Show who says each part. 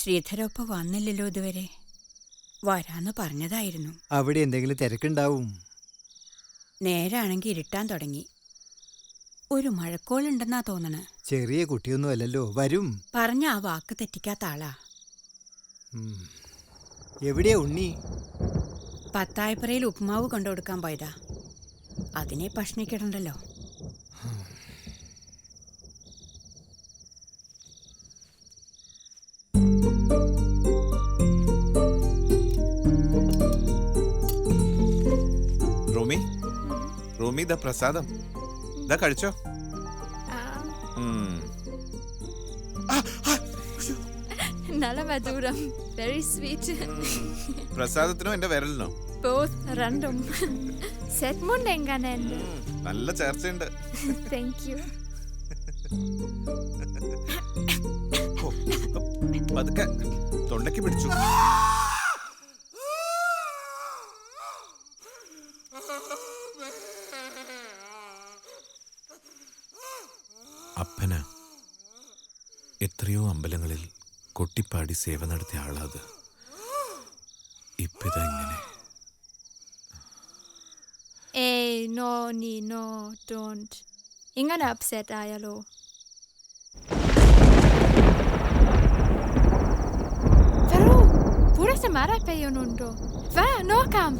Speaker 1: ശ്രീധരൊപ്പ വന്നില്ലല്ലോ ഇതുവരെ. വരാന്ന് പറഞ്ഞതായിരുന്നു.
Speaker 2: അവിടെ എന്തെങ്കിലും തിരക്കുണ്ടാവും.
Speaker 1: നേരാണെങ്കി ഇരുട്ടാൻ തുടങ്ങി. ഒരു മഴക്കോളുണ്ടെന്നാ തോന്നണ.
Speaker 2: ചെറിയ കുട്ടിയൊന്നും അല്ലല്ലോ, വരും.
Speaker 1: പറഞ്ഞ ആ വാക്ക് തെറ്റിക്കാത്ത ആളാ.
Speaker 2: എവിടെയാ ഉണ്ണി?
Speaker 1: പത്തായപ്പുറയിൽ ഉപ്മാവ് കൊണ്ടുകൊടുക്കാൻ പോയതാ. അതിനെ പഷ്ണിക്കിടണ്ടല്ലോ.
Speaker 3: റൂമി ദ പ്രസാദം ദാ കഴിച്ചോ.
Speaker 4: നല്ല മധുരം, വെരി സ്വീറ്റ്.
Speaker 3: പ്രസാദത്തിനോ എന്റെ വിരലിനോ?
Speaker 4: ബോത്ത്, രണ്ടും. സെറ്റ്മുണ്ട് എങ്ങനെയുണ്ട്?
Speaker 3: നല്ല ചേർച്ചയുണ്ട്.
Speaker 4: Thank you.
Speaker 3: പതുക്കെ തൊണ്ടയ്ക്ക് പിടിച്ചു. അപ്പന എത്രയോ അമ്പലങ്ങളിൽ കൊട്ടിപ്പാടി സേവ നടത്തിയ ആളാത്. ഇപ്പിതാ ഇങ്ങനെ.
Speaker 4: ഏയ് നോ നീ നോ ഡോണ്ട്. ഇങ്ങനെ അപ്സെറ്റ് ആയാലോ? Vero? Pure se mare peionundo. Va, no kam.